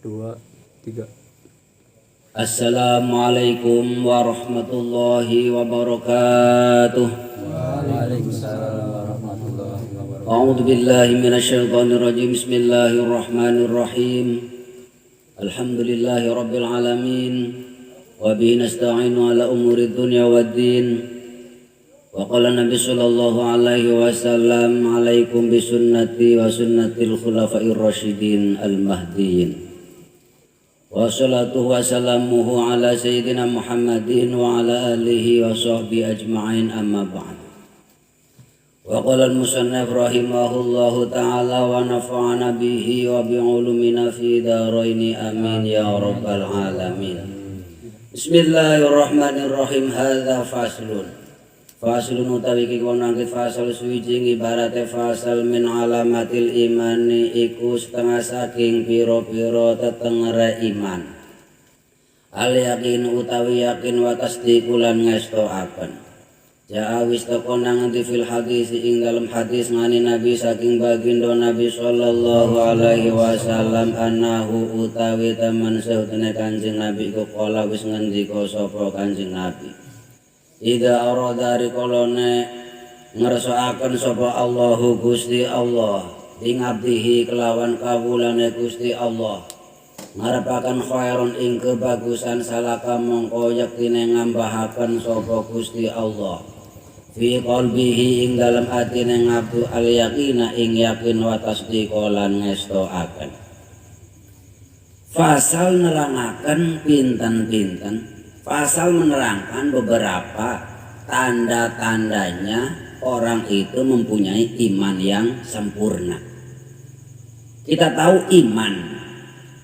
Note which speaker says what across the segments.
Speaker 1: 2, 3.
Speaker 2: Assalamualaikum warahmatullahi wabarakatuh.
Speaker 1: Waalaikumsalam warahmatullahi wabarakatuh.
Speaker 2: A'udzu billahi minasyaitonir rajim. Bismillahirrahmanirrahim. Alhamdulillahi rabbil alamin. Wa bihi nasta'inu ala umuri dunya waddin. Wa qala Nabi sallallahu alaihi wasallam, alaikum bisunnati wa sunnatil khulafair rasyidin al-mahdiyyin. Wa salatuhu wa salamuhu ala sayyidina Muhammadin wa ala alihi wa sahbihi ajma'in, amma ba'd. Wa qala al-musannif rahimahullahu ta'ala wa nafa'ana bihi wa bi'ulumina fi daraini amin ya rabbal alamin. Bismillahirrahmanirrahim. Hadza faslun. Faslun utawi iki konangke fasal suwijing ibarate fasal min alamatil imani, iku setengah saking pira-pira tetengere iman. Al yakin utawi yakin wa tasdiqu lan ngestoaken. Ja'a wis teko nang ngendi fil hadis ing dalam hadis ngani Nabi saking baginda Nabi sallallahu alaihi wasallam, annahu utawi temen seutene Kanjeng Nabi iku kala wis ngendika sapa Kanjeng Nabi, ida arada rikolone ngersakaken sapa Allahu Gusti Allah ing abdihi kelawan kawulane Gusti Allah, ngarepaken khairon ing kebagusan, salaka mongko yektine ngambahaken sapa Gusti Allah fi qalbihi ing dalam atine ngabdu al yakina ing yakin wa tasdiqa lan ngestoaken. Fasal nerangaken pinten-pinten. Pasal menerangkan beberapa tanda-tandanya orang itu mempunyai iman yang sempurna. Kita tahu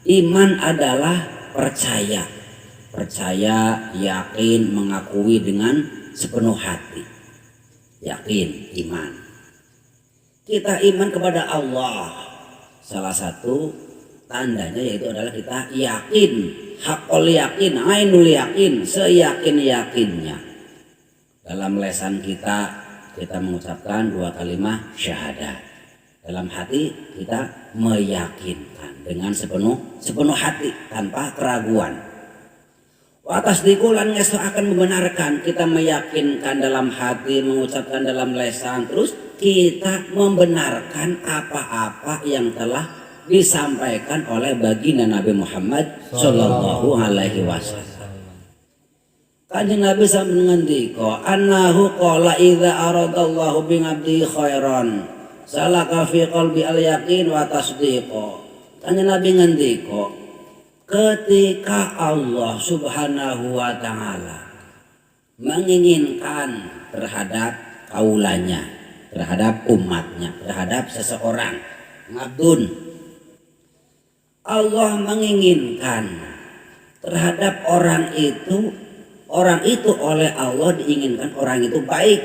Speaker 2: iman adalah percaya, yakin, mengakui dengan sepenuh hati. Yakin, iman. Kita iman kepada Allah. Salah satu tandanya yaitu adalah kita yakin, hakul yakin, ainul yakin, seyakin-yakinnya. Dalam lesan kita mengucapkan 2 kalimat syahadat. Dalam hati kita meyakinkan dengan sepenuh hati tanpa keraguan. Atas dikulan ngesto akan membenarkan, kita meyakinkan dalam hati, mengucapkan dalam lesan, terus kita membenarkan apa-apa yang telah disampaikan oleh baginda Nabi Muhammad sallallahu alaihi wasallam. Kanjeng Nabi sampeyan ngendika, annahu qala idza aradallahu bi 'abdi khairan salaka fi qalbi al yaqin wa tasdiqa. Kanjeng Nabi ngendika, ketika Allah Subhanahu wa taala menginginkan terhadap kaulanya, terhadap umatnya, terhadap seseorang, ngabdun, Allah menginginkan terhadap orang itu oleh Allah diinginkan orang itu baik,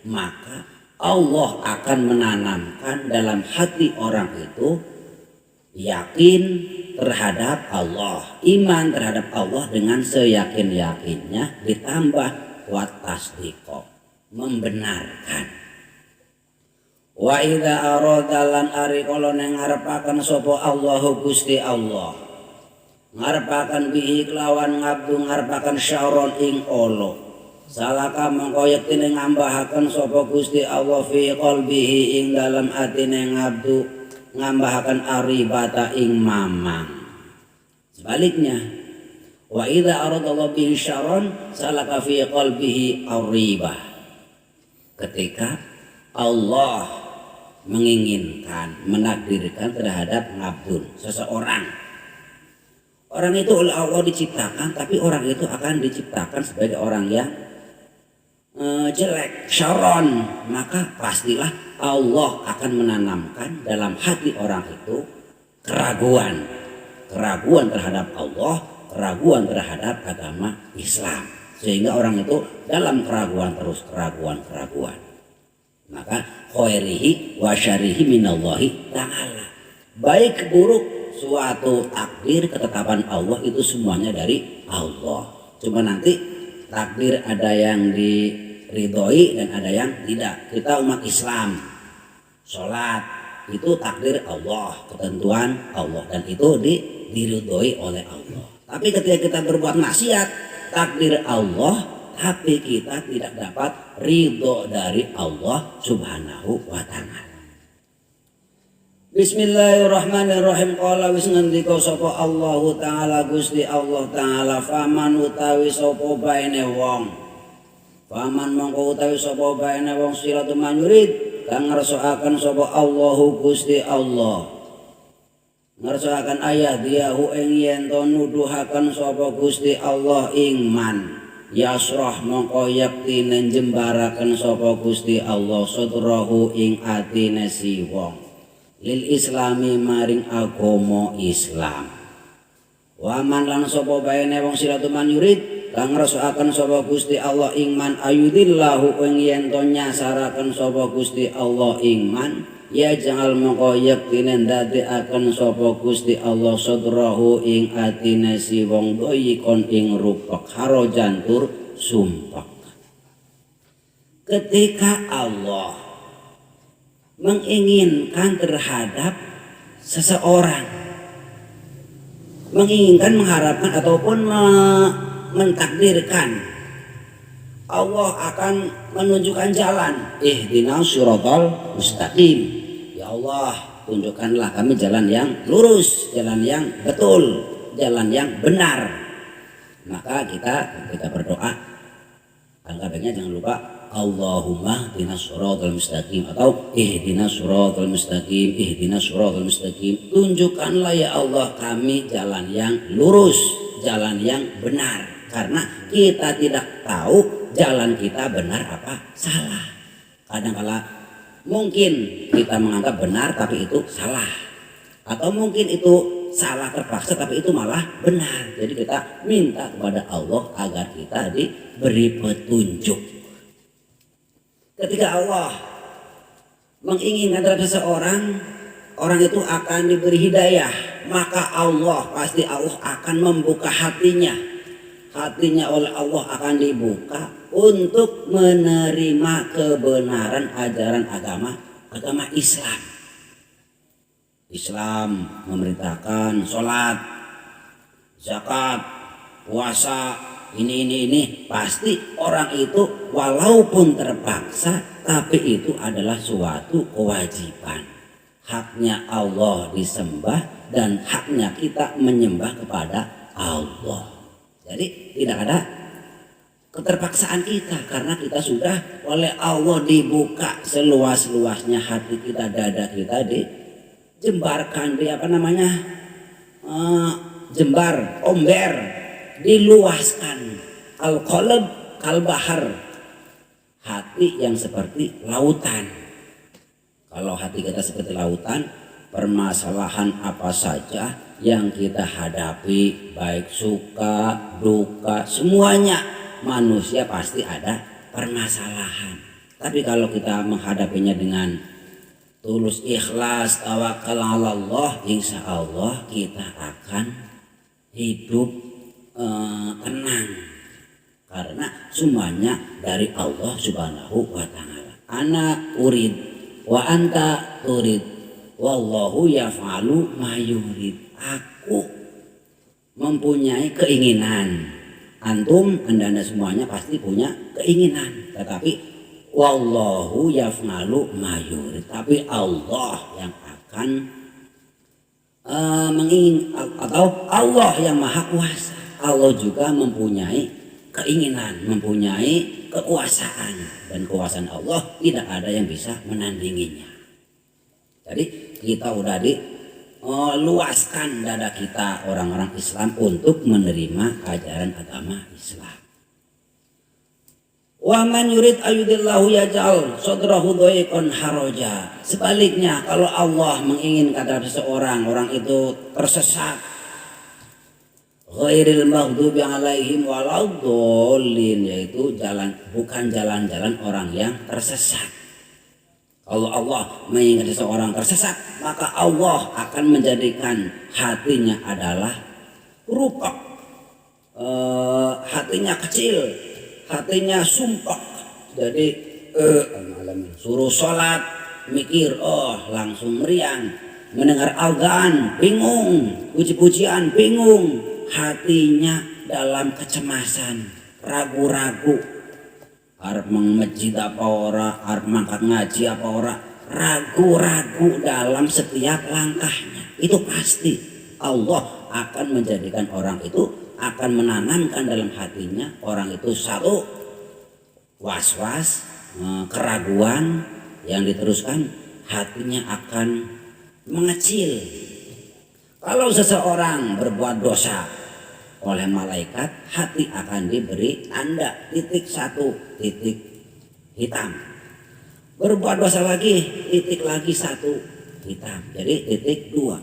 Speaker 2: maka Allah akan menanamkan dalam hati orang itu yakin terhadap Allah, iman terhadap Allah dengan seyakin-yakinnya, ditambah wa tasdiqa, membenarkan. Wa idza arada lan ari kolone ngarepaken sapa Allahu Gusti Allah, ngarepaken bihi kelawan ngabdu, ngarepaken syauron ing olo, salaka mongko yektine ngambahaken sapa Gusti Allah fi qalbihi ing dalam atine ngabdu, ngambahaken aribata ing mamang. Sebaliknya, wa idza arada Allah bihi syauron salaka fi qalbihi aribah. Ketika Allah menginginkan, menakdirkan terhadap ngabdun seseorang, orang itu oleh Allah diciptakan, tapi orang itu akan diciptakan sebagai orang yang jelek, syaron, maka pastilah Allah akan menanamkan dalam hati orang itu keraguan terhadap Allah, keraguan terhadap agama Islam, sehingga orang itu dalam keraguan terus, keraguan. Maka khairihi wa syarihi minallahi ta'ala, baik buruk suatu takdir ketetapan Allah itu semuanya dari Allah. Cuma nanti takdir ada yang diridhoi dan ada yang tidak. Kita umat Islam, sholat itu takdir Allah, ketentuan Allah, dan itu diridhoi oleh Allah. Tapi ketika kita berbuat maksiat, takdir Allah, tapi kita tidak dapat ridho dari Allah Subhanahu wa Ta'ala. Bismillahirrahmanirrahim. Qala wis ngendika sapa Allah Ta'ala Gusti Allah Ta'ala, faman utawi sapa baene wong. Faman mongko utawi sapa baene wong siratu manyurid kang ngersakaken sapa Allahu Gusti Allah. Ngersakaken ayat diahu ing yen to nuduhaken sapa Gusti Allah ing man. Yasrah mongko yaktine jembaraken sapa Gusti Allah sadrahu ing atine si wong. Lil islami maring agama Islam. Waman lan sapa baene wong siratu man yurid kang ngrasakaken sapa Gusti Allah ing man ayudillahu ing yen to nyasaraken sapa Gusti Allah ing man ya jangal mongko yektine ndadekaken sapa Gusti Allah sadrahu ing atine si wong doyikon ing rupek harajan tur sumpek. Ketika Allah menginginkan terhadap seseorang, menginginkan, mengharapkan ataupun mentakdirkan, Allah akan menunjukkan jalan. Ihdinas siratal mustaqim. Ya Allah, tunjukkanlah kami jalan yang lurus, jalan yang betul, jalan yang benar. Maka kita ketika berdoa, alangkah baiknya jangan lupa Allahumma ihdinas siratal mustaqim atau ihdinas siratal mustaqim, ihdinas siratal mustaqim. Tunjukkanlah ya Allah kami jalan yang lurus, jalan yang benar. Karena kita tidak tahu jalan kita benar apa salah. Kadang-kala mungkin kita menganggap benar tapi itu salah. Atau mungkin itu salah terpaksa tapi itu malah benar. Jadi kita minta kepada Allah agar kita diberi petunjuk. Ketika Allah menginginkan terhadap seseorang, orang itu akan diberi hidayah, maka Allah pasti Allah akan membuka hatinya. Hatinya oleh Allah akan dibuka untuk menerima kebenaran ajaran agama Islam. Islam memerintahkan sholat, zakat, puasa, ini pasti orang itu walaupun terpaksa tapi itu adalah suatu kewajiban. Haknya Allah disembah dan haknya kita menyembah kepada Allah. Jadi tidak ada keterpaksaan kita karena kita sudah oleh Allah dibuka seluas-luasnya hati kita, dada kita dijembarkan jembar, omber, diluaskan. Al-qalb kal-bahar, hati yang seperti lautan. Kalau hati kita seperti lautan, permasalahan apa saja yang kita hadapi, baik suka, duka, semuanya manusia pasti ada permasalahan. Tapi kalau kita menghadapinya dengan tulus, ikhlas, tawakal ala Allah, insya Allah kita akan hidup tenang. Karena semuanya dari Allah Subhanahu wa Ta'ala. Ana urid wa anta turid wallahu yaf'alu ma yurid. Aku mempunyai keinginan, antum, anda semuanya pasti punya keinginan, tetapi wallahu yaf'alu ma yurid, tapi Allah yang akan atau Allah yang maha kuasa. Allah juga mempunyai keinginan, mempunyai kekuasaan, dan kekuasaan Allah tidak ada yang bisa menandinginya. Jadi kita udah luaskan dada kita orang-orang Islam untuk menerima ajaran agama Islam. Wa man yurid ayudillahu yaj'al sadrahu dhayiqan haraja. Sebaliknya kalau Allah menginginkan terhadap seseorang, orang itu tersesat, ghairil maghdubi alaihim waladdallin, yaitu bukan jalan-jalan orang yang tersesat. Kalau Allah menginginkan seseorang tersesat, maka Allah akan menjadikan hatinya adalah rupak, hatinya kecil, hatinya sumpah. Jadi suruh sholat mikir, langsung meriang. mendengar azan bingung, puji-pujian bingung, hatinya dalam kecemasan, ragu-ragu, arep masjid apa ora, arep mangkat ngaji apa ora, ragu-ragu dalam setiap langkahnya. Itu pasti Allah akan menjadikan orang itu, akan menanamkan dalam hatinya orang itu satu was-was, keraguan, yang diteruskan hatinya akan mengecil. Kalau seseorang berbuat dosa oleh malaikat, hati akan diberi tanda titik satu, titik hitam. Berbuat dosa lagi, titik lagi satu, hitam. Jadi titik dua.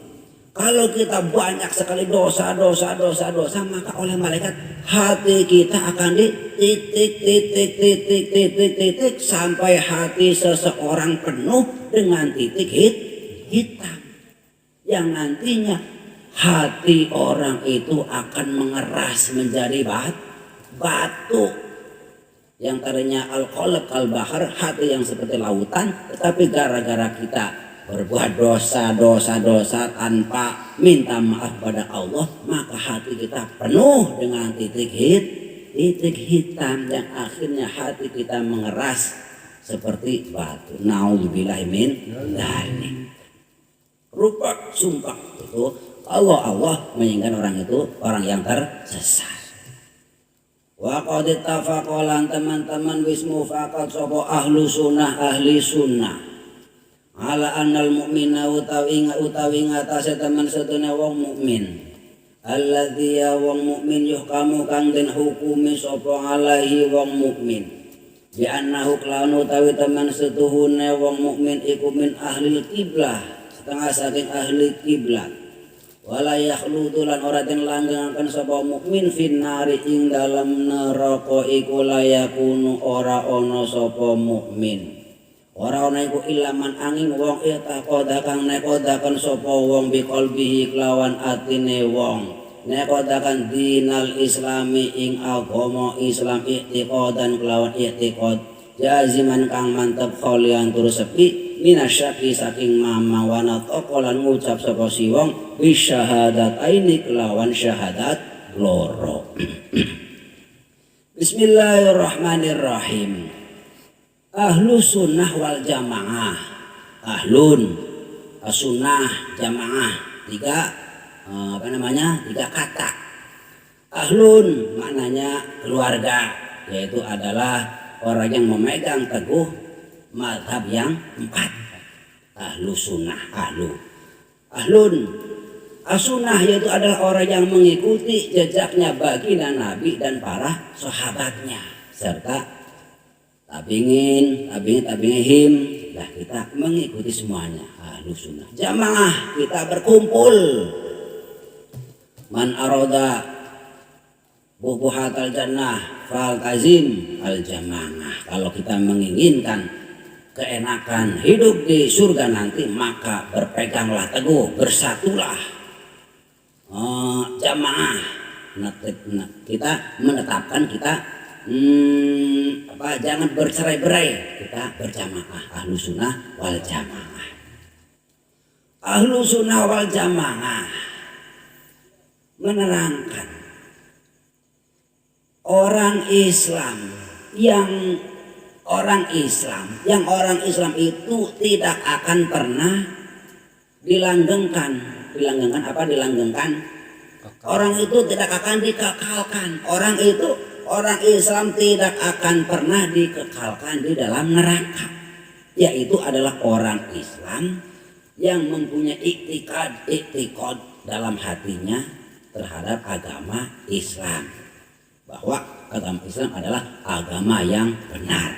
Speaker 2: Kalau kita banyak sekali dosa, maka oleh malaikat hati kita akan di titik sampai hati seseorang penuh dengan titik hitam. Yang nantinya hati orang itu akan mengeras menjadi batu. Yang tadinya al-qalb kal-bahar, hati yang seperti lautan, tetapi gara-gara kita berbuat dosa tanpa minta maaf pada Allah, maka hati kita penuh dengan titik hitam yang akhirnya hati kita mengeras seperti batu. Nauzubillahi min dzalik. Rupa sumpah itu Allah menginginkan orang itu orang yang tersesat. Wa qad ittafaqalan teman-teman wis mufakat sapa ahli sunnah ala annal mu'mina utawi ngatasi teman sedene wong mukmin alladzi ya wong mukmin yuhkamu kang den hukumi sapa alaihi wong mukmin bi annahu klaunu utawi teman setuhune wong mukmin iku min ahli kiblah setengah saking ahli kiblat wala yakhludu lan ora den langgangaken sapa mukmin finnari ing dalem neraka iku layakunu ora ana sapa mukmin ora ana iku ilaman angin wong itakoda kang nekodaken sapa wong biqalbihi kelawan atine wong nekodaken dinal islami ing agama Islam i'tiqadan kelawan i'tiqad jaziman kang mantep kholian tur sepi minasyaki saking mama wana tokolan ngucap sapa si wong bisyahadataini kelawan syahadat loro. Bismillahirrahmanirrahim. Ahlu sunnah wal jamaah, ahlun sunnah jamaah, tiga kata. Ahlun maknanya keluarga, yaitu adalah orang yang memegang teguh mazhab yang empat. Ahlu sunnah, ahlun as-sunnah yaitu adalah orang yang mengikuti jejaknya baginda Nabi dan para sahabatnya serta tabingin lah kita mengikuti semuanya. Ahlu sunnah jamaah, kita berkumpul. Man aroda bubuhatal jannah fal tazim al jamaah. Kalau kita menginginkan keenakan hidup di surga nanti, maka berpeganglah teguh, bersatulah jamaah. Kita menetapkan kita jangan bercerai-berai, kita berjamaah. Ahlu sunnah wal jamaah. Ahlu sunnah wal jamaah menerangkan orang Islam yang orang Islam itu tidak akan pernah dilanggengkan. Orang itu tidak akan dikekalkan. Orang Islam tidak akan pernah dikekalkan di dalam neraka. Yaitu adalah orang Islam yang mempunyai iktikad dalam hatinya terhadap agama Islam, bahwa agama Islam adalah agama yang benar.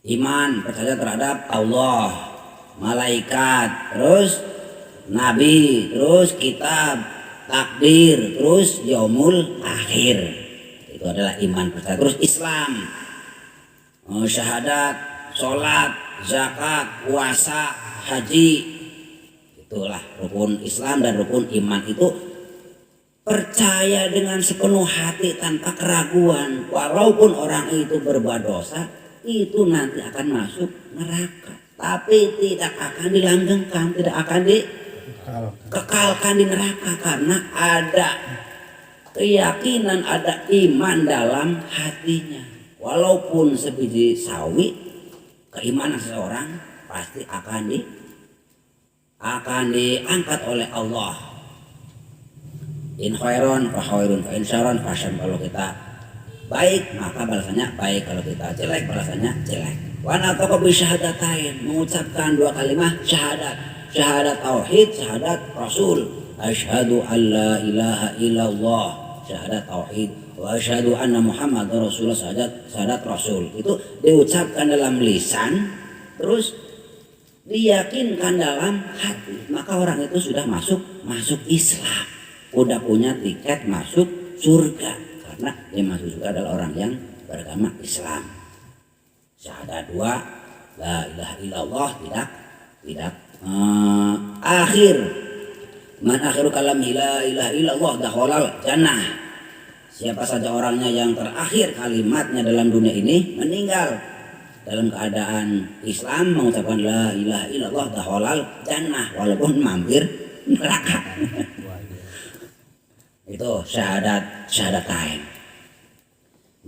Speaker 2: Iman, percaya terhadap Allah, malaikat, terus nabi, terus kitab, takdir, terus yaumul akhir. Itu adalah iman, percaya. Terus Islam, syahadat, sholat, zakat, puasa, haji. Itulah rukun Islam dan rukun iman. Itu percaya dengan sepenuh hati tanpa keraguan, walaupun orang itu berbuat dosa, itu nanti akan masuk neraka. tapi tidak akan dilanggengkan, tidak akan dikekalkan di neraka karena ada keyakinan, ada iman dalam hatinya. Walaupun sebiji sawi, keimanan seseorang pasti akan diangkat oleh Allah. In khairon fa khairun, fa in syarron fa syarrun. Kalau kita baik maka balasannya baik, kalau kita jelek balasannya jelek. Wa nataqa bi syahadatain, mengucapkan dua kalimat syahadat, syahadat tauhid, syahadat rasul. Asyhadu an la ilaha illallah, syahadat tauhid, wa asyhadu anna muhammadar rasulullah, syahadat rasul. Itu diucapkan dalam lisan, terus diyakinkan dalam hati, maka orang itu sudah masuk Islam, udah punya tiket masuk surga, karena dia masuk surga adalah orang yang beragama Islam. Syahadat dua, la ilaha illallah, tidak akhir man akhiru kalam la ilaha illallah dakhalal jannah. Siapa saja orangnya yang terakhir kalimatnya dalam dunia ini meninggal dalam keadaan Islam, mengucapkan la ilaha illallah dakhalal jannah, walaupun mampir neraka. Itu syahadatain.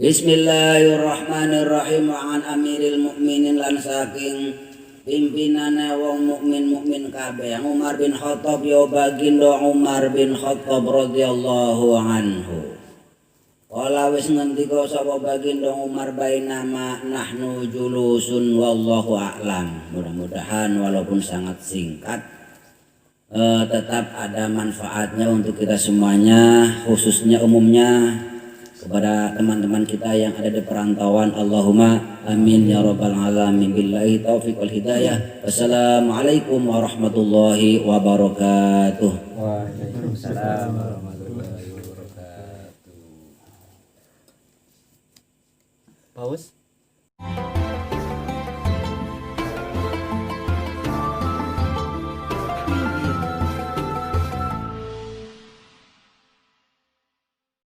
Speaker 2: Bismillahirrahmanirrahim. Wa an amiril mukminin lan saking pimpinane wong mukmin kabeh, Umar bin Khattab, ya bagindo Umar bin Khattab radhiyallahu anhu. Kala wis ngendika sapa bagindo Umar, bainama nahnu julusun wallahu a'lam. Mudah-mudahan walaupun sangat singkat tetap ada manfaatnya untuk kita semuanya, khususnya umumnya kepada teman-teman kita yang ada di perantauan. Allahumma amin ya rabbal alamin. Billahi taufiq wal hidayah. Wassalamualaikum warahmatullahi wabarakatuh.
Speaker 1: Waalaikumsalam warahmatullahi wabarakatuh. Paus.